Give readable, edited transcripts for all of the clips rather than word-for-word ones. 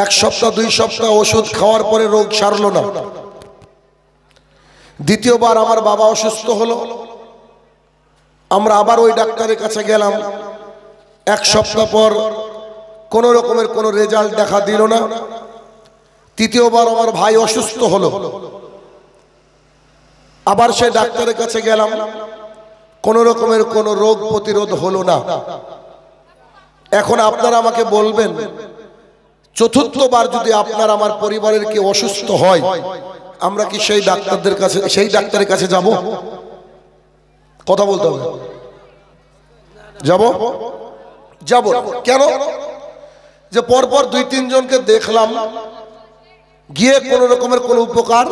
এক সপ্তাহ 2 সপ্তাহ ওষুধ খাওয়ার পরে রোগ সারলো না। দ্বিতীয়বার আমার বাবা অসুস্থ হলো, আমরা আবার ওই ডাক্তারের কাছে গেলাম। 1 সপ্তাহ পর কোনো রকমের কোনো রেজাল্ট দেখা দিল না। তৃতীয়বার আমার ভাই অসুস্থ হলো, আবার সেই ডাক্তারের কাছে গেলাম, কোনো রকমের কোনো রোগ প্রতিরোধ হলো না। এখন আপনারা আমাকে বলবেন, চতুর্থবার যদি আপনার আমার পরিবারের কেউ অসুস্থ হয়, আমরা কি সেই ডাক্তারের কাছে যাব? কথা বলতে হবে। যাব কেন? যে পরপর 2-3 জনকে দেখলাম, গিয়ে কোন রকমের কোনো উপকার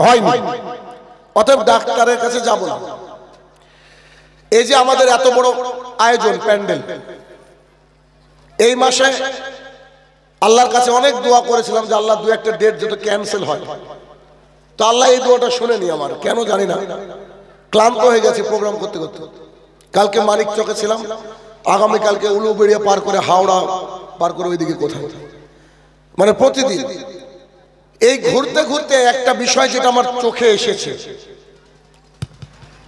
হয়নি, অতএব ডাক্তারের কাছে যাব না। এই যে আমাদের এত বড় আয়োজন প্যান্ডেল, এই মাসে আল্লাহর কাছে অনেক দোয়া করেছিলাম যে আল্লাহ 2-1টা ডেট যাতে ক্যান্সেল হয়। তো আল্লাহ এই দোয়াটা শুনেনি আমার, কেন জানি না। ক্লান্ত হয়ে গেছে প্রোগ্রাম করতে করতে। কালকে মানিক চকে ছিলাম, আগামী কালকে উলুবেড়িয়া পার করে হাওড়া পার করে ওইদিকে কোথায়, মানে প্রতিদিন এই ঘুরতে ঘুরতে একটা বিষয় যেটা আমার চোখে এসেছে,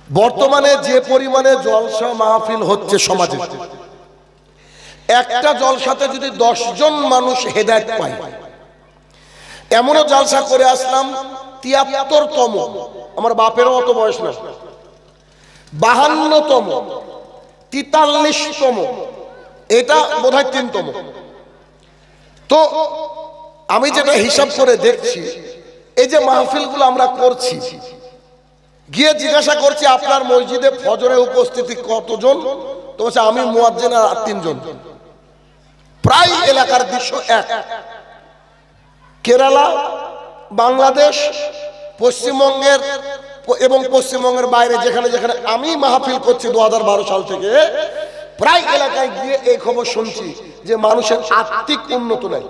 বর্তমানে যে পরিমাণে জলসা মাহফিল হচ্ছে সমাজে, একটা জলসাতে যদি 10 জন মানুষ হেদায়েত পায়, এমনও জলসা করে আসলাম 73তম, আমার বাপেরও অত বয়স না, 52তম, 43তম, এটা বোধহয় 3তম। তো আমি যেটা হিসাব করে দেখছি, এই যে মাহফিলগুলো আমরা করছি, গিয়ে জিজ্ঞাসা করছি আপনার মসজিদে ফজরে উপস্থিতি কতজন? তো বলছে আমি মুয়াজ্জিন আর 3 জন। প্রায় এলাকার দৃশ্য এক। কেরালা, বাংলাদেশ, পশ্চিমবঙ্গের এবং পশ্চিমবঙ্গের বাইরে যেখানে যেখানে আমি মাহফিল করছি 2012 সাল থেকে, প্রায় এলাকায় গিয়ে এই খবর শুনছি যে মানুষের আর্থিক উন্নতি নাই।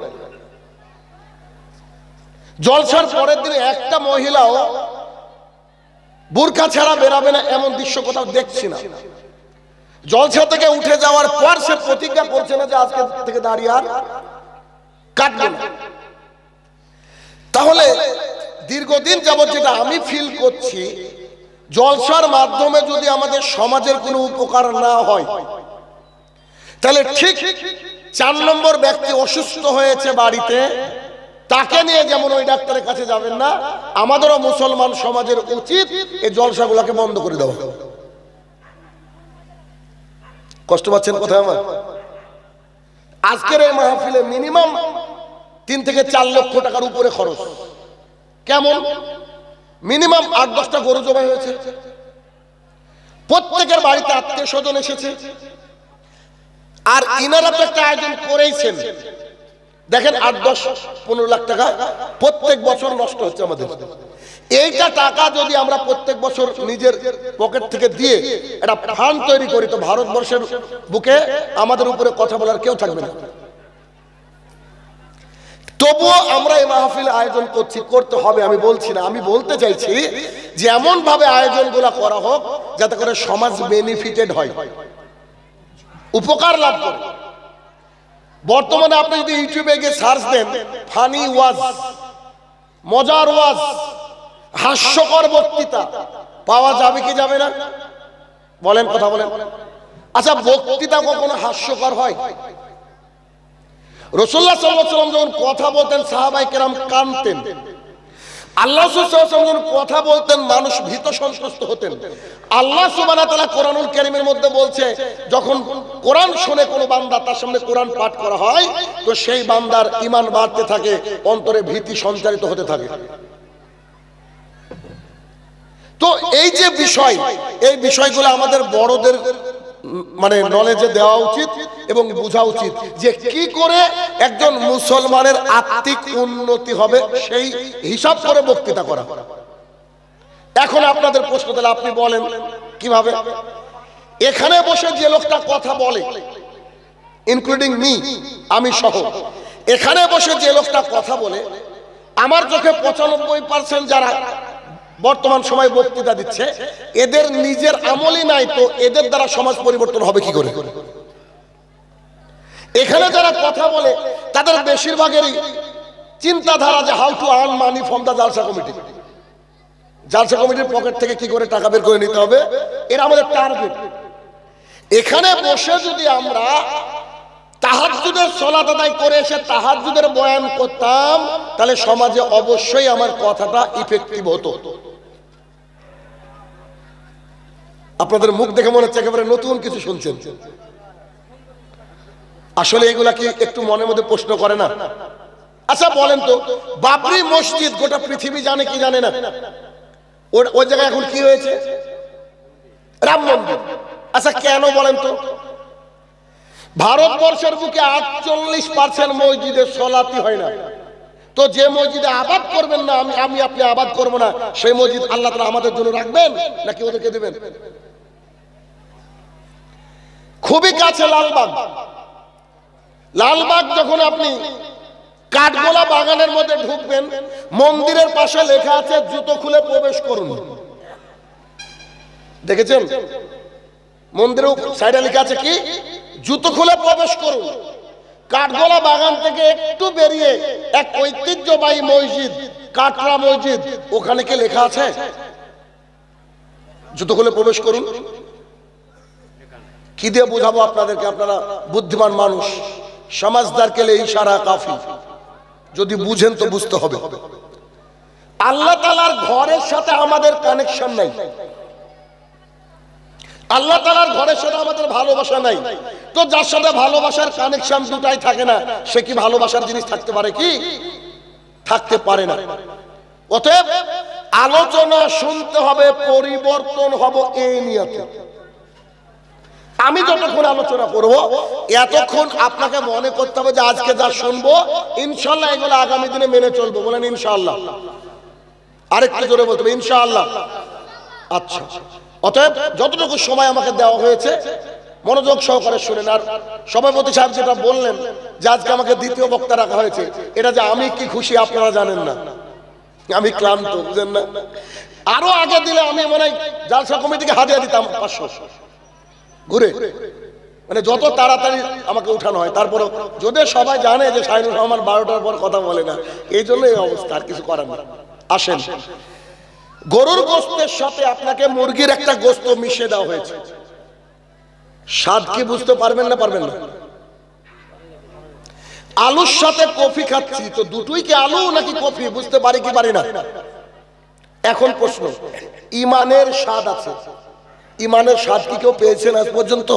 জলসার পরের দিনে একটা মহিলাও বুরকা ছাড়া বেরাবে না, এমন দৃশ্য কোথাও দেখছি না। জলসা থেকে উঠে যাওয়ার পর সে প্রতিজ্ঞা করছে না যে আজকে থেকে দাঁড়িয়ে আর কাটবে না। তাহলে দীর্ঘদিন যাবত যেটা আমি ফিল করছি, জলসার মাধ্যমে যদি আমাদের সমাজের কোনো উপকার না হয়, তাহলে ঠিক 4 নম্বর ব্যক্তি অসুস্থ হয়েছে বাড়িতে, তাকে নিয়ে যেমন ওই ডাক্তারের কাছে যাবেন না, আমাদেরও মুসলমান সমাজের উচিত এই জলসাগুলোকে বন্ধ করে দেওয়া। কষ্ট পাচ্ছেন কোথায় আমার? আজকের এই মাহফিলে মিনিমাম 3 থেকে 4 লক্ষ টাকার উপরে খরচ। কেমন? মিনিমাম 8-10টা গরু জবাই হয়েছে, প্রত্যেকের বাড়িতে আত্মীয় স্বজন এসেছে, আর ইনারা তো একটা আয়োজন করেইছেন। দেখেন 8-10-15 লাখ টাকা প্রত্যেক বছর নষ্ট হচ্ছে আমাদের। এইটা টাকা যদি আমরা প্রত্যেক বছর নিজের পকেট থেকে দিয়ে একটা ফান্ড তৈরি করি, তো ভারতবর্ষের বুকে আমাদের উপরে কথা বলার কেউ থাকবে না। তবুও আমরা এই মাহফিল আয়োজন করছি, করতে হবে আমি বলছি না, আমি বলতে চাইছি যে এমন ভাবে আয়োজনগুলো করা হোক যাতে করে সমাজ বেনিফিটেড হয়, উপকার লাভ করে। বর্তমানে আপনি যদি ইউটিউবে গিয়ে সার্চ দেন, ফানি ওয়াজ, মজার ওয়াজ, হাস্যকর বক্তৃতা পাওয়া যাবে কি যাবে না? বলেন, কথা বলেন। আচ্ছা, বক্তৃতা কখনো হাস্যকর হয়? রাসূলুল্লাহ সাল্লাল্লাহু আলাইহি ওয়াসাল্লাম যখন কথা বলতেন সাহাবায়ে কেরাম কাঁদতেন, আল্লাহ রাসূল সাল্লাল্লাহু আলাইহি ওয়াসাল্লাম যখন কথা বলতেন মানুষ ভীত সন্ত্রস্ত হতেন। আল্লাহ সুবহানাহু ওয়া তাআলা কোরআনুল কারীমের মধ্যে বলছে, যখন কোরআন শুনে কোনো বান্দা, তার সামনে কোরআন পাঠ করা হয়, তো সেই বান্দার ঈমান বাড়তে থাকে, অন্তরে ভীতি সঞ্চারিত হতে থাকে। তো এই যে বিষয়, এই বিষয়গুলো আমাদের বড়দের মানে নলেজে দেওয়া উচিত এবং বোঝা উচিত যে কি করে একজন মুসলমানের আত্মিক উন্নতি হবে, সেই হিসাব করে বক্তৃতা করা। এখন আপনাদের প্রশ্ন, তাহলে আপনি বলেন কিভাবে? এখানে বসে যে লোকটা কথা বলে, ইনক্লুডিং মি, আমি সহ, এখানে বসে যে লোকটা কথা বলে, আমার চোখে 95% যারা বর্তমান সময় বক্তৃতা দিচ্ছে, এদের নিজের আমলই নাই, তো এদের দ্বারা সমাজ পরিবর্তন হবে কি করে? এখানে যারা কথা বলে তাদের বেশিরভাগেরই চিন্তাধারা যে how to earn money from the জালসা কমিটি, জালসা কমিটির পকেট থেকে কি করে টাকা বের করে নিতে হবে, এরা আমাদের টার্গেট। এখানে বসে যদি আমরা তাহাজ্জুদের সালাত আদায় করে এসে তাহাজ্জুদের বয়ান করতাম, তাহলে সমাজে অবশ্যই আমার কথাটা ইফেক্টিভ হতো। আপনাদের মুখ দেখে মনে হচ্ছে একেবারে নতুন কিছু শুনছেন। আসলে এগুলা কি একটু মনের মধ্যে প্রশ্ন করে না? আচ্ছা বলেন তো, বাবরি মসজিদ গোটা পৃথিবী জানে কি জানে না? ওই জায়গায় এখন কি হয়েছে? রাম মন্দির। আচ্ছা কেন বলেন তো? ভারতবর্ষের বুকে 48% মসজিদে সালাতই হয় না। তো যে মসজিদে আবাদ করবেন না, আমি আপনি আবাদ করবো না, সেই মসজিদ আল্লাহ তাআলা আমাদের জন্য রাখবেন নাকি ওদেরকে দেবেন? খুবই কাছে লালবাগ। লালবাগ যখন আপনি কাঠগোলা বাগানের মধ্যে ঢুকবেন, মন্দিরের পাশে লেখা আছে জুতো খুলে প্রবেশ করুন। দেখেছেন? মন্দিরের সাইডে লেখা আছে কি? জুতো খুলে প্রবেশ করুন। কাঠগোলা বাগান থেকে একটু বেরিয়ে এক ঐতিহ্যবাহী মসজিদ, কাটরা মসজিদ, ওখানে কি লেখা আছে জুতো খুলে প্রবেশ করুন? কি দিয়ে বুঝাবো আপনাদেরকে? আপনারা বুদ্ধিমান মানুষ, সমাজদার কে লিয়ে ইশারা কাফি। যদি বুঝেন তো বুঝতে হবে। আল্লাহ তাআলার ঘরের সাথে আমাদের কানেকশন নাই, আল্লাহ তাআলার ঘরের সাথে আমাদের ভালোবাসা নাই। তো যার সাথে ভালোবাসার কানেকশন দুটাই থাকে না, সে কি ভালোবাসার জিনিস থাকতে পারে? কি থাকতে পারে না। অতএব আলোচনা শুনতে হবে, পরিবর্তন হব এই নিয়তে। আমি যতক্ষণ আলোচনা করব, এতক্ষণ আপনাকে মনে করতে হবে যে আজকে যা শুনবো ইনশাআল্লাহ এগুলো আগামী দিনে মেনে চলবো। বলেন ইনশাআল্লাহ। আরেকটু জোরে বলতে হবে ইনশাআল্লাহ। আচ্ছা, অতএব যতটুকু সময় আমাকে দেওয়া হয়েছে মনোযোগ সহকারে শুনেন। আর সভাপতি সাহেব যেটা বললেন যে আজকে আমাকে দ্বিতীয় বক্তা রাখা হয়েছে, এটা যে আমি কি খুশি আপনারা জানেন না। আমি ক্লান্ত, বুঝেন না? আরো আগে দিলে আমি মনে হয় জালসা কমিটিকে হাদিয়া দিতাম 500 ঘুরে, মানে যত তাড়াতাড়ি আমাকে উঠানো হয়। তারপরে যদি সবাই জানে যে শাহিনুর রহমান 12টার পর কথা বলে না, এই জন্য এই অবস্থা, আর কিছু করার না। আসেন, গরুর গোস্তের সাথে আপনাকে মুরগির একটা গোস্ত মিশিয়ে দেওয়া হয়েছে। স্বাদ কি বুঝতে পারবেন না? পারবেন না? আলুর সাথে কফি খাচ্ছি, তো দুটোই কি আলু নাকি কফি বুঝতে পারি কি পারি না? এখন প্রশ্ন, ইমানের স্বাদ আছে। ইমানের স্বাদ কি কেউ পেয়েছেন আজ পর্যন্ত?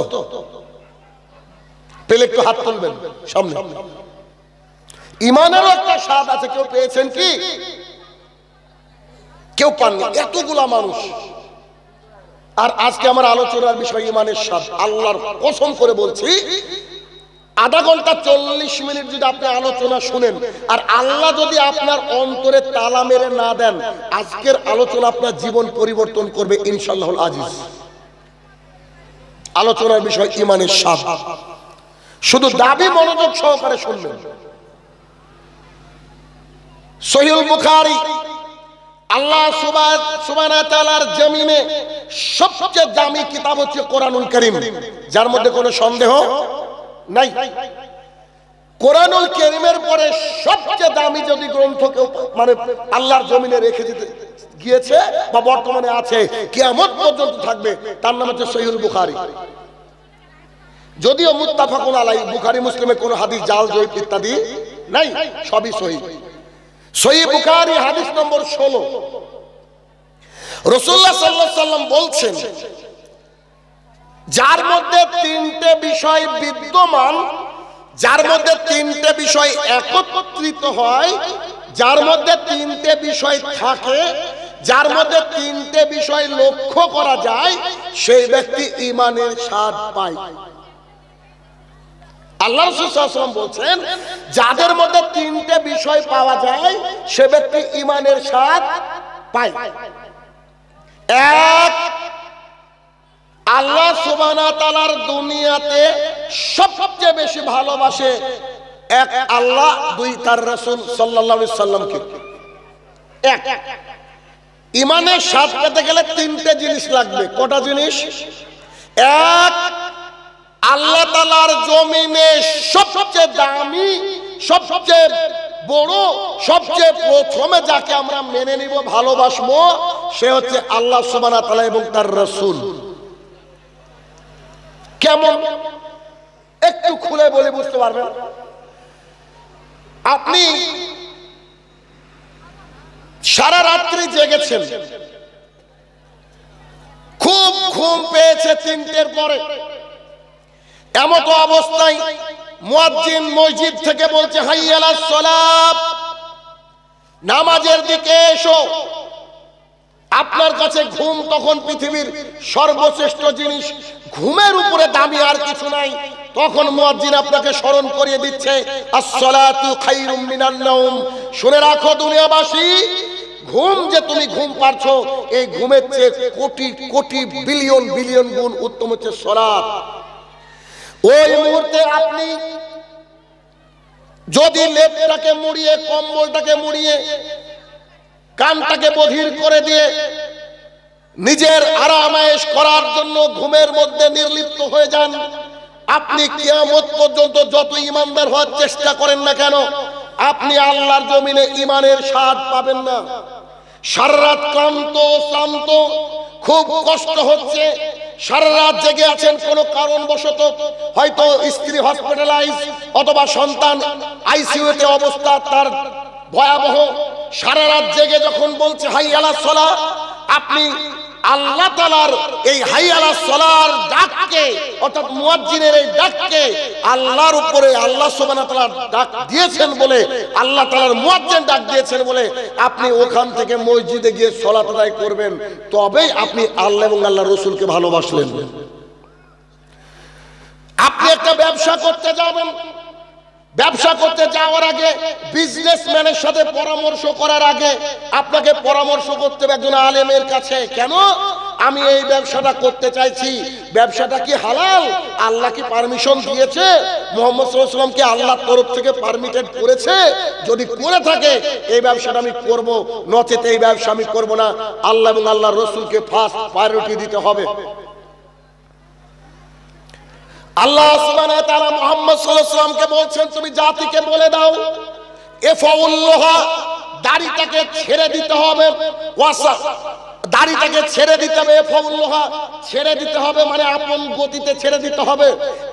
পেলে একটু হাত তুলবেন সামনে। ইমানেরও একটা স্বাদ আছে, কেউ পেয়েছেন কি? কেউ পাননি। এতগুলা মানুষ। আর আজকে আমার আলোচনার বিষয় ইমানের স্বাদ। আল্লাহর কসম করে বলছি, আধা ঘন্টা 40 মিনিট যদি আপনি আলোচনা শুনেন, আর আল্লাহ যদি আপনার অন্তরে তালা মেরে না দেন, আজকের আলোচনা আপনার জীবন পরিবর্তন করবে ইনশাআল্লাহুল আজিজ। আলোচনার বিষয় ইমানের স্বাদ। শুধু দাবি মনোযোগ সহকারে শুনবেন। সহিহুল বুখারী, আল্লাহ সুবহানাহু ওয়া তাআলার জমিনে সবচেয়ে দামি কিতাব হচ্ছে কোরআনুল কারীম, যার মধ্যে কোনো সন্দেহ নাই। কোরআনুল কারীমের পরে সবচেয়ে দামি যদি গ্রন্থ কেউ মানে আল্লাহর জমিনে রেখে দিতে গিয়েছে বা বর্তমানে আছে, কিয়ামত পর্যন্ত থাকবে, তার নাম হচ্ছে সহিহুল বুখারী। যদিও মুত্তাফাকুন আলাইহি, বুখারী মুসলিমে কোনো হাদিস জাল জয়ীফ ইত্যাদি নাই, সবই সহিহ। সহিহ বুখারী হাদিস নম্বর 16, রাসূলুল্লাহ সাল্লাল্লাহু আলাইহি সাল্লাম বলছেন, যার মধ্যে তিনটে বিষয় বিদ্যমান, যার মধ্যে তিনটে বিষয় একত্রিত হয়, যার মধ্যে তিনটে বিষয় থাকে, যার মধ্যে তিনটে বিষয় লক্ষ্য করা যায়, সেই ব্যক্তি ঈমানের স্বাদ পায়। আল্লাহ রাসূল সাল্লাল্লাহু আলাইহি ওয়াসাল্লাম বলছেন, যাদের মধ্যে তিনটে বিষয় পাওয়া যায় সে ব্যক্তি ঈমানের স্বাদ পায়। এক, আল্লাহ সুবহানাহু ওয়া তাআলার দুনিয়াতে সবচেয়ে বেশি ভালোবাসে এক আল্লাহ, দুই তার রাসূল সাল্লাল্লাহু আলাইহি সাল্লামকে। এক, ঈমানের স্বাদ পেতে গেলে তিনটে জিনিস লাগবে। কটা জিনিস? এক, আল্লাহ তাআলার জমিনে সবচেয়ে দামি, সবচেয়ে বড়, সবচেয়ে প্রথমে যাকে আমরা মেনে নিব, ভালোবাসবো, সে হচ্ছে আল্লাহ সুবহানাহু ওয়া তাআলা এবং তার রাসূল। কেমন একটু খুলে বলে বুঝতে পারবেন। আপনি সারা রাত্রি জেগেছেন, খুব ঘুম পেয়েছে 3টের পরে, এমতো অবস্থায় মুয়াজ্জিন মসজিদ থেকে বলছে হাইয়া আলাস সালাত, নামাজের দিকে এসো। আপনার কাছে ঘুম তখন পৃথিবীর সর্বশ্রেষ্ঠ জিনিস, ঘুমের উপরে দামি আর কিছু নাই। তখন মুয়াজ্জিন আপনাকে স্মরণ করিয়ে দিচ্ছে আস-সালাতু খায়রুম মিনান নাওম। শুনে রাখো দুনিয়াবাসী, ঘুম যে তুমি ঘুম পারছো, এই ঘুমের চেয়ে কোটি কোটি বিলিয়ন বিলিয়ন গুণ উত্তম হচ্ছে সালাত। ওই মুহূর্তে আপনি যদি লেপটাকে মুড়িয়ে, কম্বলটাকে মুড়িয়ে, কানটাকে বধির করে দিয়ে নিজের আরামায়েশ করার জন্য ঘুমের মধ্যে নির্লিপ্ত হয়ে যান, আপনি কিয়ামত পর্যন্ত যত ইমানদার হওয়ার চেষ্টা করেন না কেন, আপনি আল্লাহর জমিনে ইমানের স্বাদ পাবেন না। সারা রাত ক্লান্ত, খুব কষ্ট হচ্ছে, সারা রাত জেগে আছেন কোনো কারণবশত, হয়তো স্ত্রী হসপিটালাইজ অথবা সন্তান আইসিইউতে অবস্থা তার ভয়াবহ। সারা রাত জেগে যখন বলছে হাইয়া আলাস সালাহ, আপনি আল্লাহ তাআলার এই হাইয়া আলাস সালাহর ডাককে, অর্থাৎ মুয়াজ্জিনের এই ডাককে আল্লাহর উপরে আল্লাহ সুবহানাহু ওয়া তাআলা ডাক দিয়েছেন বলে, আল্লাহ তাআলার মুয়াজ্জিন ডাক দিয়েছেন বলে আপনি ওখান থেকে মসজিদে গিয়ে সালাত আদায় করবেন, তবেই আপনি আল্লাহ এবং আল্লাহর রাসূলকে ভালোবাসলেন। আপনি একটা ব্যবসা করতে যাবেন, ব্যবসা করতে যাওয়ার আগে, বিজনেসম্যানের সাথে পরামর্শ করার আগে আপনাকে পরামর্শ করতে হবে একজন আলেমের কাছে। কেন? আমি এই ব্যবসাটা করতে চাইছি, ব্যবসাটা কি হালাল? আল্লাহ কি পারমিশন দিয়েছে? মুহাম্মদ সাল্লাল্লাহু আলাইহি ওয়াসাল্লাম কি আল্লাহর তরফ থেকে পারমিটেড করেছে? যদি করে থাকে এই ব্যবসাটা আমি করব, নচেত এই ব্যবসা আমি করব না। আল্লাহ এবং আল্লাহর রাসূলকে ফার্স্ট প্রায়োরিটি দিতে হবে। আল্লাহ সুবহানাহু ওয়া তাআলা মুহাম্মদ সাল্লাল্লাহু আলাইহি ওয়াসাল্লামকে বলছেন, তুমি জাতিকে বলে দাও ইফাউল্লাহা, দাড়িটাকে ছেড়ে দিতে হবে, ওয়াসা, দাড়িটাকে ছেড়ে দিতে হবে, ইফাউল্লাহা ছেড়ে দিতে হবে মানে আপন গতিতে ছেড়ে দিতে হবে,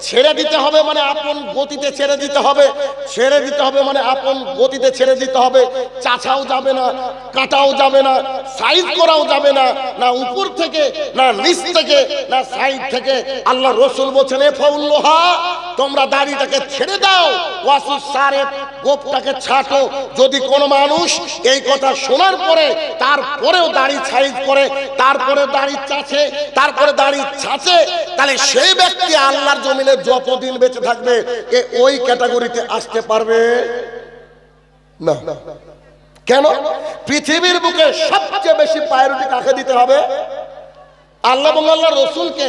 ছেড়ে দিতে হবে মানে আপন গতিতে ছেড়ে দিতে হবে, ছেড়ে দিতে হবে মানে আপন গতিতে ছেড়ে দিতে হবে। চাচাও যাবে না, কাটাও যাবে না, সাইড করাও যাবে না, না উপর থেকে, না নিচ থেকে, না সাইড থেকে। আল্লাহ রাসূল বলেন ইফাউল্লাহা, তোমরা দাড়িটাকে ছেড়ে দাও, ওয়াসুস সারেফ, গোপটাকে ছাটো। যদি কোনো মানুষ এই কথা শোনার পরে তারপরেও দাড়ি সাইজ করে, তারপরে দাড়ি চাচে, তারপরে দাড়ি ছাচে, তাহলে সেই ব্যক্তি আল্লাহর জমিনে যতদিন বেঁচে থাকবে ওই ক্যাটাগরিতে আসতে পারবে না। কেন? পৃথিবীর বুকে সবচেয়ে বেশি প্রায়োরিটি কাকে দিতে হবে? আল্লাহ এবং আল্লাহর রাসূলকে।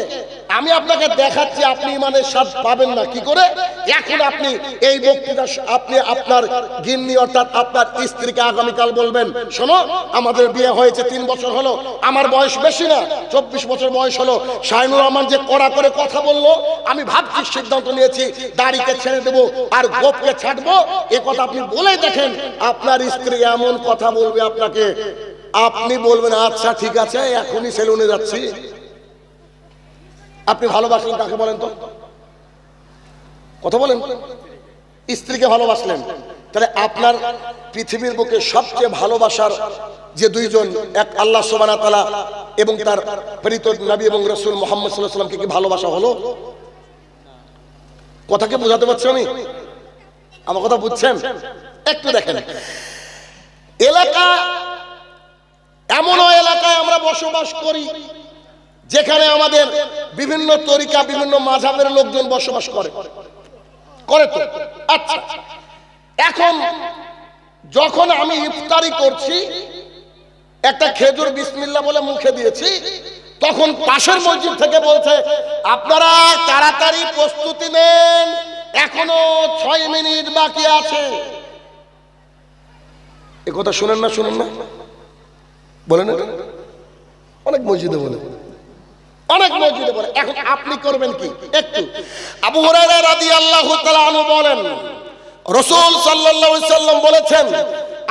আমি আপনাকে দেখাচ্ছি, আপনি ইমানের স্বাদ পাবেন না কি করে? এখন আপনি এই বক্তৃতা আপনি আপনার গিন্নি অর্থাৎ আপনার স্ত্রীকে আগামীকাল বলবেন, শোনো আমাদের বিয়ে হয়েছে 3 বছর হলো, আমার বয়স বেশি না, 24 বছর বয়স হলো, শাহিনুর রহমান যে কড়া করে কথা বললো, আমি ভাবছি, সিদ্ধান্ত নিয়েছি দাড়িকে ছেড়ে দেবো আর গোপকে ছাড়বো। এ কথা আপনি বলেই দেখেন, আপনার স্ত্রী এমন কথা বলবে আপনাকে, আপনি বলবেন আচ্ছা ঠিক আছে এখনই সেলুনে যাচ্ছি। আপনি ভালোবাসলেন কাকে বলেন তো? কথা বলেন, স্ত্রীকে ভালোবাসলেন। তাহলে আপনার পৃথিবীর বুকে সবচেয়ে ভালোবাসার যে দুইজন, এক আল্লাহ সুবহানাহু ওয়া তাআলা এবং তার প্রেরিত নবী এবং রাসূল মুহাম্মদ সাল্লাল্লাহু আলাইহি ওয়াসাল্লামকে কি ভালোবাসা হলো? কথাকে বোঝাতে পারছি আমি? আমার কথা বুঝছেন? একটু দেখেন, এলাকা এমন এলাকায় আমরা বসবাস করি যেখানে আমাদের বিভিন্ন তরিকা, বিভিন্ন মাযহাবের লোকজন বসবাস করে তো। আচ্ছা, এখন যখন আমি ইফতারি করছি, একটা খেজুর বিসমিল্লাহ বলে মুখে দিয়েছি, তখন পাশের মসজিদ থেকে বলছে আপনারা তাড়াতাড়ি প্রস্তুতি নেন, এখনো 6 মিনিট বাকি আছে। এ কথা শুনেন না? শুনেন না? বলেন, অনেক মসজিদে বলে অনেক মসজিদে বলে। এখন আপনি করবেন কি? একটু আবু হুরায়রা রাদিয়াল্লাহু তাআলা আনহু বলেন, রাসূল সাল্লাল্লাহু আলাইহি সাল্লাম বলেছেন,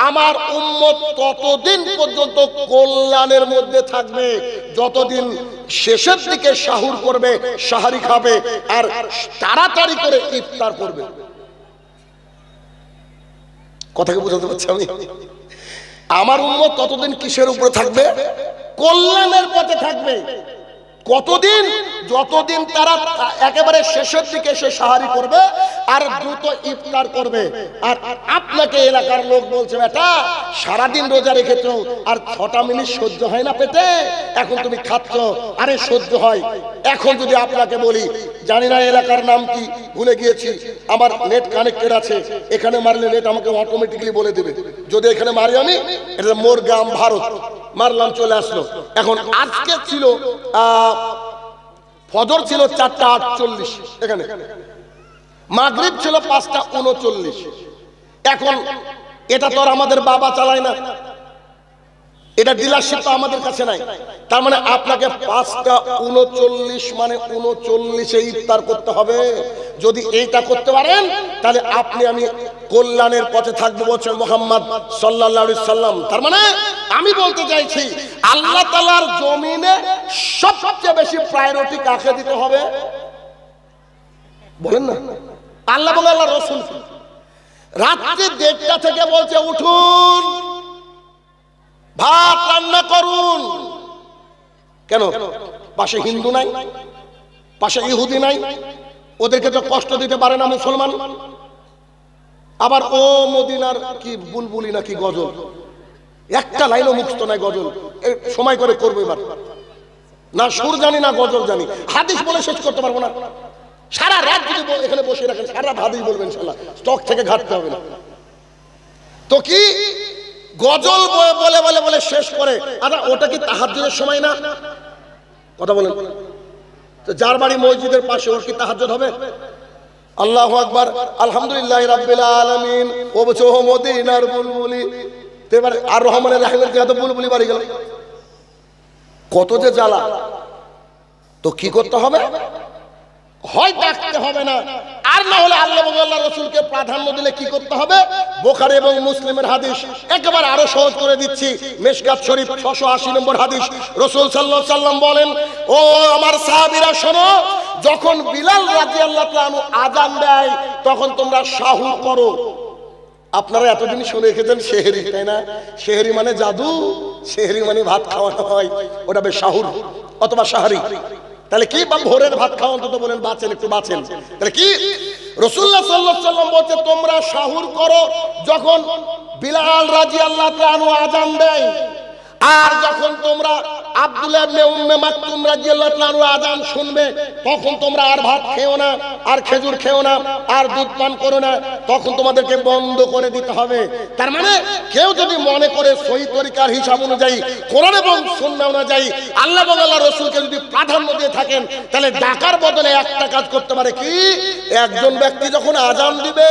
আমার উম্মত ততদিন পর্যন্ত কল্যাণের মধ্যে থাকবে যতদিন শেষের দিকে সাহুর করবে, সাহারি খাবে, আর তাড়াতাড়ি করে ইফতার করবে। কথা কি বুঝাতে পারছি আমি? আমার উম্মত ততদিন কিসের উপরে থাকবে? কল্যাণের পথে থাকবে। কতদিন? যতদিন তারা একেবারে শেষের দিকে সে সাহারি করবে আর দ্রুত ইফতার করবে। আর আপনাকে এলাকার লোক বলছে, বেটা সারাদিন রোজা রেখেছো আর 6টা মিনিট সহ্য হয় না পেটে, এখন তুমি খাচ্ছ। আরে সহ্য হয়। এখন যদি আপনাকে বলি, জানি না এলাকার নাম কি, ভুলে গিয়েছি, আমার নেট কানেক্টেড আছে, এখানে মারলে নেট আমাকে অটোমেটিক্যালি বলে দেবে। যদি এখানে মারি আমি, এটা মোর গ্রাম ভারত, মারলাম চলে আসলো। এখন আজকে ছিল ফজর ছিল 4:48, এখানে মাগরিব ছিল 5:39। এখন এটা তো আর আমাদের বাবা চালায় না, এটা ডিলারশিপ তো আমাদের কাছে নাই। তার মানে আপনাকে 5:39 মানে 39-এ ইফতার করতে হবে। যদি এইটা করতে পারেন তাহলে আপনি আমি কল্যাণের পথে থাকবো বলছেন মুহাম্মদ সাল্লাল্লাহু আলাইহি সাল্লাম। তার মানে আমি বলতে চাইছি, আল্লাহ তাআলার জমিনে সবচেয়ে বেশি প্রায়োরিটি কাকে দিতে হবে বলেন না? আল্লাহ এবং আল্লাহর রাসূল। রাত্রি 1:30 থেকে বলছে, উঠুন ভাত রান্না করুন। কেন? পাশে হিন্দু নাই, পাশে ইহুদি নাই, ওদেরকে তো কষ্ট দিতে পারে না মুসলমান। আবার ও মদিনার কি বুলবুলি নাকি গজল, একটা লাইনও মুখস্থ নাই গজল। সময় করে করবো এবার, না সুর জানি না গজল জানি, হাদিস বলে শেষ করতে পারবো না। সারা রাত যদি এখানে বসে রাখেন, সারা রাত হাদিস বলবেন, ইনশাআল্লাহ স্টক থেকে ঘাটতে হবে না। তো কি গজল বলে বলে বলে শেষ করে। আচ্ছা ওটা কি তাহাজ্জুদের সময় না? কথা বলেন। তো যার বাড়ি মসজিদের পাশে, ওর কি তাহাজ্জুদ হবে? আল্লাহু আকবার, আলহামদুলিল্লাহি রাব্বিল আলামিন, ও বলছে ও মদিনার বুলবুলি। তো এবার আর রহমানের রাহিমের কি এত বুলবুলি বাড়ি গেল, কত যে জ্বালা। তো কি করতে হবে? হয় ডাকতে হবে না, আর না হলে আল্লাহ এবং আল্লাহর রাসূলকে প্রাধান্য দিলে কি করতে হবে? বুখারী এবং মুসলিমের হাদিস একেবারে আরো সহজ করে দিচ্ছি। মিশকাত শরীফ 680 নম্বর হাদিস, রাসূল সাল্লাল্লাহু আলাইহি সাল্লাম বলেন, ও আমার সাহাবীরা শোনো, যখন বিলাল রাদিয়াল্লাহু তাআলা আনহু আযান দেয় তখন তোমরা সাহুর করো। আপনারা এতদিন শুনে রেখেছেন সেহরি, তাই না? সেহরি মানে জাদু, সেহরি মানে ভাত খাওয়ানো হয়, ওটা বেশ সাহুর অথবা সাহারি। তাহলে কি ভোরের ভাত খাওয়া, অন্তত বলেন বাঁচেন, একটু বাঁচেন। তাহলে কি রাসূলুল্লাহ সাল্লাল্লাহু আলাইহি সাল্লাম বলছে, তোমরা সাহুর করো যখন বিলাল রাদিয়াল্লাহু তাআলা আনহু আযান দেয়। আর যখন তোমরা আব্দুল্লাহ ইবনে উম্মে মাকতুম রাদিয়াল্লাহু তাআলা আনহু আযান শুনবে, তখন তোমরা আর ভাত খেও না, আর খেজুর খেও না, আর দুধ পান করো না, তখন তোমাদেরকে বন্ধ করে দিতে হবে। তার মানে কেউ যদি মনে করে সহি তরিকার হিসাব অনুযায়ী, কোরআন এবং সুন্নাহ অনুযায়ী আল্লাহ এবং আল্লাহর রাসূলকে যদি প্রাধান্য দিয়ে থাকেন, তাহলে ডাকার বদলে একটা কাজ করতে পারে। কি? একজন ব্যক্তি যখন আযান দিবে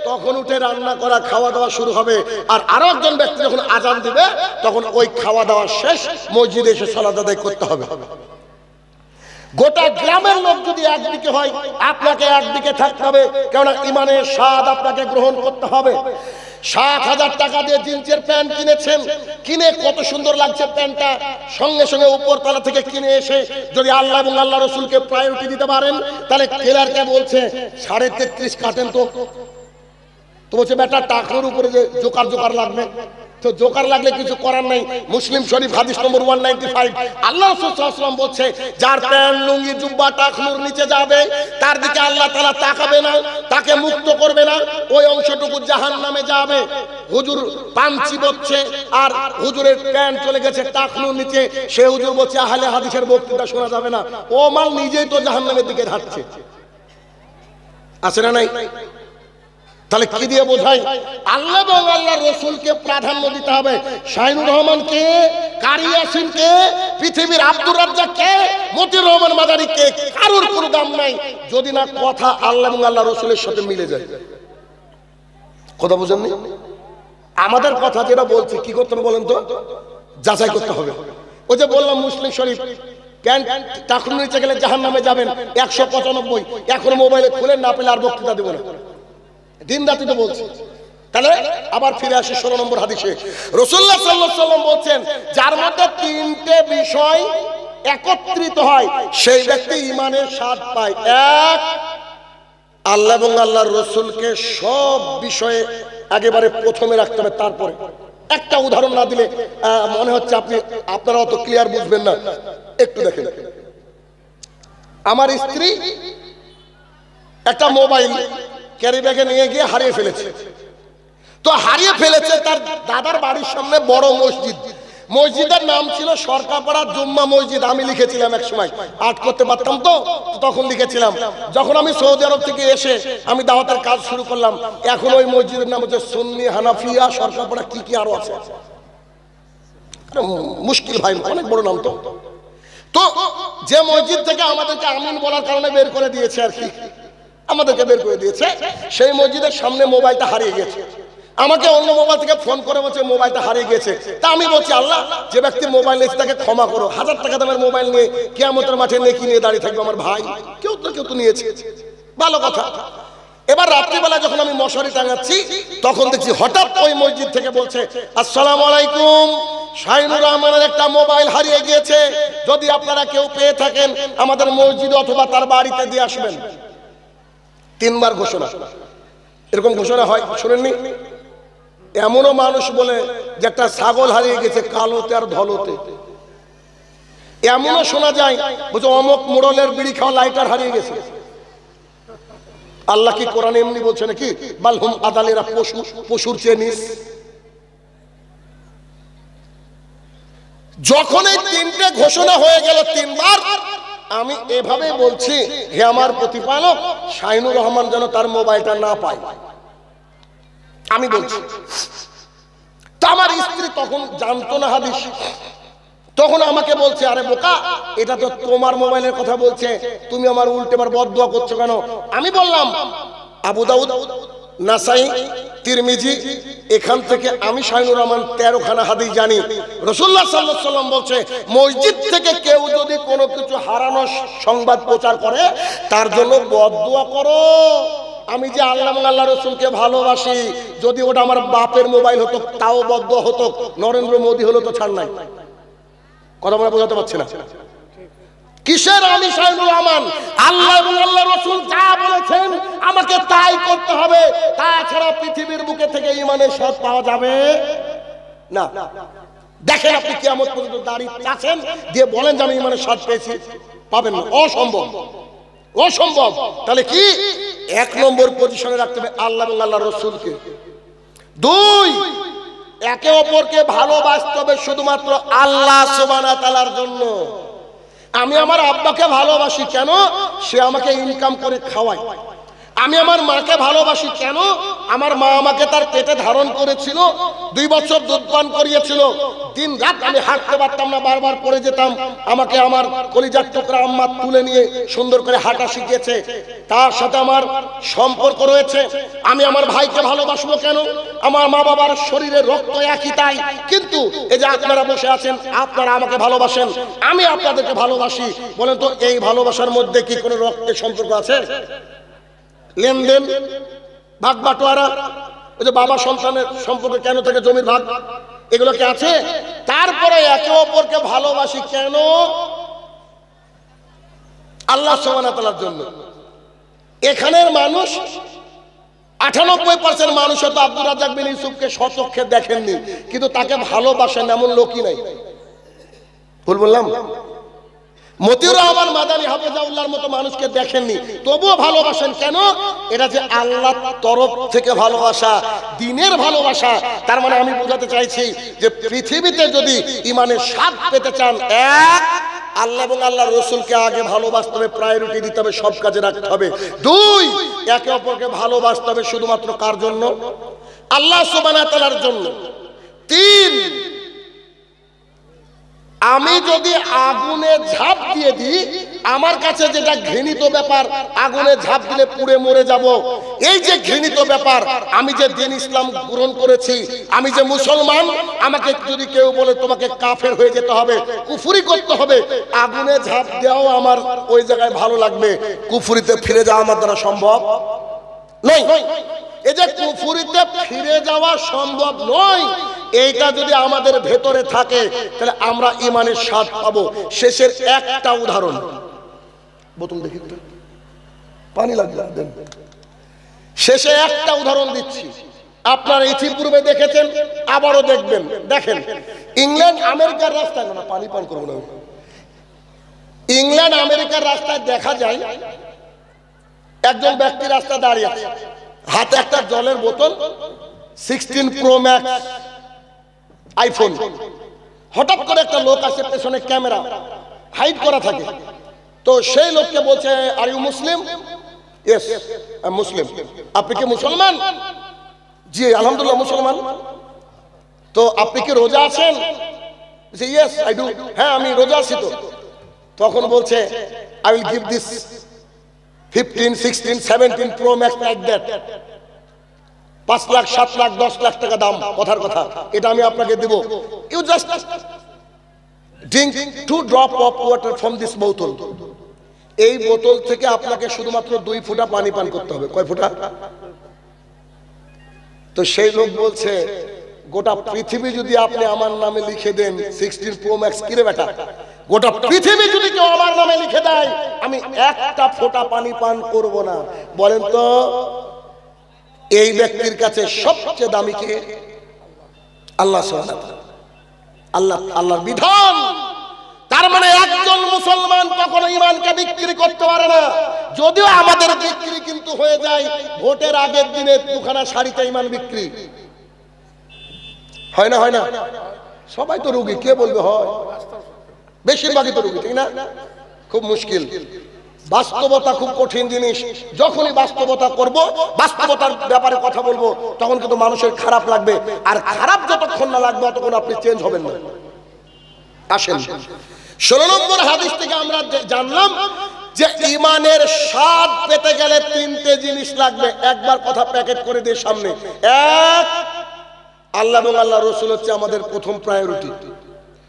তখন উঠে রান্না করা, খাওয়া দাওয়া শুরু হবে, আর আরো একজন ব্যক্তি যখন আযান দিবে তখন ওই খাওয়া দাওয়া শেষ, মসজিদে এসে সালাত আদায় করতে হবে। গোটা গ্রামের লোক যদি একদিকে হয়, আপনাকে একদিকে থাকতে হবে, কেননা ইমানের স্বাদ আপনাকে গ্রহণ করতে হবে। 7,000 টাকা দিয়ে জিন্সের প্যান্ট কিনেছেন, কিনে কত সুন্দর লাগছে প্যান্টটা, সঙ্গে সঙ্গে উপরতলা থেকে কিনে এসে যদি আল্লাহ এবং আল্লাহ রাসূলকে প্রায়োরিটি দিতে পারেন, তাহলে টেলারকে বলছে 33.5 কাটেন তো বলছে বেটা টাকার উপরে যে জোকার জোকার লাগবে, তো জোকার লাগলে কিছু করার নাই। মুসলিম শরীফ হাদিস নম্বর 195, আল্লাহ রাসূল সাল্লাল্লাহু আলাইহি ওয়াসাল্লাম বলছে, যার প্যান্ট লুঙ্গি জুব্বা টাকনুর নিচে যাবে তার দিকে আল্লাহ তাআলা তাকাবে না, তাকে মুক্ত করবে না, ওই অংশটুকু জাহান্নামে যাবে। হুজুর পাঞ্চি বলছে আর হুজুরের প্যান্ট চলে গেছে টাকনুর নিচে, সে হুজুর বলছে আহলে হাদিসের বক্তৃতা শোনা যাবে না, ও মাল নিজেই তো জাহান্নামের দিকে হাঁটছে। আছে না নাই? তাহলে কি দিয়ে বোঝাই? আল্লাহ এবং আল্লাহর রাসূলকে প্রাধান্য দিতে হবে। শাহিনুর রহমান কে, কারি ইয়াসিন কে, পৃথিবীর আব্দুর রাজ্জাক কে, মতিউর রহমান মাদারী কে, কারোর কোনো দাম নাই যদি না কথা আল্লাহ এবং আল্লাহর রাসূলের সাথে মিলে যায়। কথা বুঝেননি? আমাদের কথা যেটা বলছি কি করতে হবে বলেন তো? যাচাই করতে হবে। ওই যে বললাম মুসলিম শরীফ কেন টাকুর নিচে গেলে জাহান্নামে যাবেন 195। এখন মোবাইলে খুলে না পেলে আর বক্তৃতা দেব না, দিন রাতি তো বলছি। তাহলে আবার ফিরে আসি 16 নম্বর হাদিসে। রাসূলুল্লাহ সাল্লাল্লাহু আলাইহি ওয়াসাল্লাম বলছেন, যার মধ্যে তিনটে বিষয় একত্রিত হয় সেই ব্যক্তি ঈমানের স্বাদ পায়। এক, আল্লাহ এবং আল্লাহর রাসূলকে সব বিষয়ে একেবারে প্রথমে রাখতে হবে। তারপরে একটা উদাহরণ না দিলে মনে হচ্ছে আপনারা অত ক্লিয়ার বুঝবেন না। একটু দেখেন, আমার স্ত্রী একটা মোবাইল ক্যারি ব্যাগে নিয়ে গিয়ে হারিয়ে ফেলেছে। তো হারিয়ে ফেলেছে তার দাদার বাড়ির সামনে বড় মসজিদ, মসজিদের নাম ছিল সরকারপাড়া জুম্মা মসজিদ। আমি লিখেছিলাম এক সময়, আর্ট করতে পারতাম তো তখন লিখেছিলাম। যখন আমি সৌদি আরব থেকে এসে আমি দাওয়াতের কাজ শুরু করলাম, এখন ওই মসজিদের নাম হচ্ছে সুন্নি হানাফিয়া সরকারপাড়া, কি কি আরো আছে, মুশকিল ভাই, অনেক বড় নাম। তো তো যে মসজিদ থেকে আমাদেরকে আমিন বলার কারণে বের করে দিয়েছে, আর কি আমাদেরকে বের করে দিয়েছে, সেই মসজিদের সামনে মোবাইলটা হারিয়ে গেছে। আমাকে অন্য মোবাইল থেকে ফোন করে বলছে মোবাইলটা হারিয়ে গেছে। তা আমি বলছি, আল্লাহ, যে ব্যক্তি মোবাইল নিয়েছে তাকে ক্ষমা করো। 1000 টাকা দামের মোবাইল নিয়ে কিয়ামতের মাঠে নেকি নিয়ে দাঁড়িয়ে থাকবে আমার ভাই। কেউ তো নিয়েছে, ভালো কথা। এবার রাত্রিবেলা যখন আমি মশারি টাঙাচ্ছি, তখন দেখছি হঠাৎ ওই মসজিদ থেকে বলছে, আসসালামু আলাইকুম, শাহিনুর রহমানের একটা মোবাইল হারিয়ে গিয়েছে, যদি আপনারা কেউ পেয়ে থাকেন আমাদের মসজিদে অথবা তার বাড়িতে দিয়ে আসবেন। 3 বার ঘোষণা। এরকম ঘোষণা হয় শুনেননি? এমনও মানুষ বলে যে একটা ছাগল হারিয়ে গেছে কালোতে আর ধলোতে। এমনও শোনা যায় বুঝো অমুক মোড়লের বিড়ি খাওয়া লাইটার হারিয়ে গেছে। আল্লাহ কি কোরআনে এমনি বলছে নাকি? বালহুম আদালেরা পশুর চেয়ে নিস। যখন এই 3টে ঘোষণা হয়ে গেল 3 বার, আমি এভাবে বলছি, হে আমার প্রতিপালক, শাহিনুর রহমান যেন তার মোবাইলটা না পায়। আমি বলছি। তো আমার স্ত্রী তখন জানতো না হাদিস, তখন আমাকে বলছে, আরে বোকা, এটা তো তোমার মোবাইলের কথা বলছে, তুমি আমার উল্টেবার বদদুয়া করছো কেন? আমি বললাম, আবু দাউদ, নাসাই, তিরমিজি, এখান থেকে আমি শাহিনুর রহমান 13 খানা হাদিস জানি। রাসূলুল্লাহ সাল্লাল্লাহু আলাইহি ওয়াসাল্লাম বলছে, মসজিদ থেকে কেউ যদি কোনো কিছু হারানোর সংবাদ প্রচার করে তার জন্য বদদুয়া করো। আমি যে আল্লাহ এবং আল্লাহ রাসূলকে ভালোবাসি, যদি ওটা আমার বাপের মোবাইল হতো তাও বদদুয়া হতো, নরেন্দ্র মোদী হলো তো ছাড় নাই। কথা বলে বোঝাতে পারছি না? কিসের আমি শাহিনুর রহমান? আল্লাহ এবং আল্লাহ রাসূল যা বলেছেন আমাকে তাই করতে হবে, তাছাড়া পৃথিবীর বুকে থেকে ঈমানের স্বাদ পাওয়া যাবে না। দেখেন আপনি কিয়ামত পর্যন্ত দাঁড়িয়ে আছেন দিয়ে বলেন যে আমি ঈমানের স্বাদ পেয়েছি, পাবেন না, অসম্ভব, অসম্ভব। তাহলে কি 1 নম্বর পজিশনে রাখতে হবে আল্লাহ এবং আল্লাহ রাসূলকে। 2, একে অপরকে ভালোবাসতে হবে শুধুমাত্র আল্লাহ সুবহানাহু ওয়া তাআলার জন্য। আমি আমার আব্বাকে ভালোবাসি কেন? সে আমাকে ইনকাম করে খাওয়ায়। আমি আমার মাকে ভালোবাসি কেন? আমার মা আমাকে তার পেটে ধারণ করেছিল, 2 বছর দুধ পান করিয়েছিল। দিন রাত আমি হাঁটতে পারতাম না, বারবার পড়ে যেতাম। আমাকে আমার কলিজার টুকরা আম্মা তুলে নিয়ে সুন্দর করে হাঁটা শিখিয়েছে, তার সাথে আমার সম্পর্ক রয়েছে। আমি আমার ভাইকে ভালোবাসবো কেন? আমার মা বাবার শরীরে রক্ত একই, তাই। কিন্তু এই যে আপনারা বসে আছেন, আপনারা আমাকে ভালোবাসেন, আমি আপনাদেরকে ভালোবাসি। বলেন তো, এই ভালোবাসার মধ্যে কি কোনো রক্তের সম্পর্ক আছে? লেনদেন, ভাগ বাটোয়ারা, ওই যে বাবা সন্তানের সম্পর্কে কেন থেকে জমির ভাগ, এগুলো কি আছে? তারপরে একে অপরকে ভালোবাসি কেন? আল্লাহ সুবহানাহু ওয়া তাআলার জন্য। এখানের মানুষ 98% মানুষ হয়তো আব্দুর রাজ্জাক বিন ইউসুফকে স্বচক্ষে দেখেননি, কিন্তু তাকে ভালোবাসেন এমন লোকই নাই। ভুল বললাম? মতিউর রহমান মাদানী হাফেজাউল্লাহর মতো মানুষকে দেখেননি, তবুও ভালোবাসেন কেন? এটা যে আল্লাহর তরফ থেকে ভালোবাসা, দ্বীনের ভালোবাসা। তার মানে আমি বোঝাতে চাইছি যে পৃথিবীতে যদি ঈমানের স্বাদ পেতে চান, 1, আল্লাহ এবং আল্লাহর রাসূলকে আগে ভালোবাসতে হবে, প্রায়োরিটি দিতে হবে, সব কাজে রাখতে হবে। 2, একে অপরকে ভালোবাসতে হবে শুধুমাত্র কার জন্য? আল্লাহ সুবহানাহু ওয়া তাআলার জন্য। 3, আমি যদি আগুনে ঝাঁপ দিয়ে দিই, আমার কাছে যেটা ঘৃণিত ব্যাপার, আগুনে ঝাঁপ দিলে পুড়ে মরে যাব, এই যে ঘৃণিত ব্যাপার, আমি যে দ্বীন ইসলাম গ্রহণ করেছি, আমি যে মুসলমান, আমাকে যদি কেউ বলে তোমাকে কাফের হয়ে যেতে হবে, কুফরি করতে হবে, আগুনে ঝাঁপ দেওয়াও আমার ওই জায়গায় ভালো লাগবে, কুফরিতে ফিরে যাওয়া আমার দ্বারা সম্ভব নয়। এই যে কুফরিতে ফিরে যাওয়া সম্ভব নয়, এইটা যদি আমাদের ভেতরে থাকে তাহলে আমরা ঈমানের স্বাদ পাবো। শেষের একটা উদাহরণ, বোতল দেখি তো, পানি লাগবে, দেন। শেষে একটা উদাহরণ দিচ্ছি, আপনারা ইতিপূর্বে দেখেছেন, আবারও দেখবেন। দেখেন, ইংল্যান্ড আমেরিকার রাস্তায়, না পানি পান করবো না, ইংল্যান্ড আমেরিকার রাস্তায় দেখা যায় একজন ব্যক্তি রাস্তায় দাঁড়িয়ে আছে, হাতে একটা জলের বোতল, 16 প্রো ম্যাক্স আইফোন। হঠাৎ করে একটা লোক আসে, পেছনে ক্যামেরা হাইড করা থাকে, তো সেই লোককে বলছে, are you Muslim? Yes I am Muslim. আপনি কি মুসলমান? জি আলহামদুলিল্লাহ মুসলমান। তো আপনি কি রোজা আছেন? Yes I do. হ্যাঁ আমি রোজা আছি। তো তখন বলছে, I will give this 15, 16, 17 pro max like that, 5 lakh, 7 lakh, 10 lakh টাকা দাম, কথার কথা, এটা আমি আপনাকে দেব। You just drink 2 drop of water from this বোতল। এই বোতল থেকে আপনাকে শুধুমাত্র 2 ফোঁটা পানি পান করতে হবে। কয় ফোঁটা? তো সেই লোক বলছে, গোটা পৃথিবী যদি আপনি আমার নামে লিখে দেন 16 প্রো ম্যাক্স, কিরে বেটা, গোটা পৃথিবী যদি কেউ আমার নামে লিখে দেয়, আমি একটা ফোঁটা পানি পান করব না। বলেন তো এই ব্যক্তির কাছে সবচেয়ে দামি কে? আল্লাহ সুবহানাহু ওয়া তাআলা। আল্লাহর বিধান। তার মানে একজন মুসলমান কখনো ঈমানকে বিক্রি করতে পারে না। যদিও আমাদের বিক্রি কিন্তু হয়ে যায় ভোটের আগের দিনে দুখানা শাড়িতে ঈমান বিক্রি হয় না? হয় না? সবাই তো রোগী, কে বলবে হয়? বেশিরভাগই তো রোগী, ঠিক না? খুব মুশকিল। বাস্তবতা খুব কঠিন জিনিস। যখনই বাস্তবতা করব, বাস্তবতার ব্যাপারে কথা বলবো, তখন কিন্তু মানুষের খারাপ লাগবে, আর খারাপ যতক্ষণ না লাগবে ততক্ষণ আপনি চেঞ্জ হবেন না। আসেন 16 নম্বর হাদিস থেকে আমরা জানলাম যে ঈমানের স্বাদ পেতে গেলে 3টে জিনিস লাগবে। একবার কথা প্যাকেট করে দিয়ে সামনে, এক, আল্লাহ এবং আল্লাহ রাসূল হচ্ছে আমাদের প্রথম প্রায়োরিটি।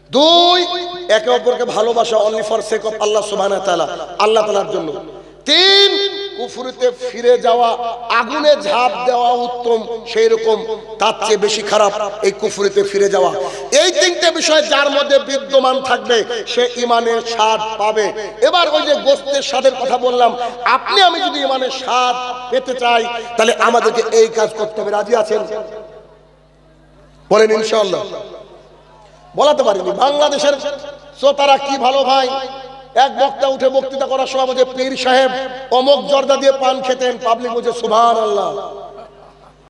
2, একে অপরকে ভালোবাসা, অনলি ফর সেক অফ আল্লাহ সুবহানাহু ওয়া তাআলা, আল্লাহ তাআলার জন্য। 3, কুফরিতে ফিরে যাওয়া, আগুনে ঝাঁপ দেওয়া উত্তম, সেই রকম তার চেয়ে বেশি খারাপ এই কুফরিতে ফিরে যাওয়া। এই 3টে বিষয় যার মধ্যে বিদ্যমান থাকবে সে ঈমানের স্বাদ পাবে। এবার ওই যে গোশতের স্বাদের কথা বললাম, আপনি আমি যদি ঈমানের স্বাদ পেতে চাই তাহলে আমাদেরকে এই কাজ করতে হবে। রাজি আছেন? বলেন ইনশাআল্লাহ। বলাতে পারিনি। বাংলাদেশের শ্রোতারা কি ভালো ভাই, এক বক্তা উঠে বক্তৃতা করার সময় বলছে, পীর সাহেব অমুক জর্দা দিয়ে পান খেতেন, পাবলিক বলছে সুবহানাল্লাহ।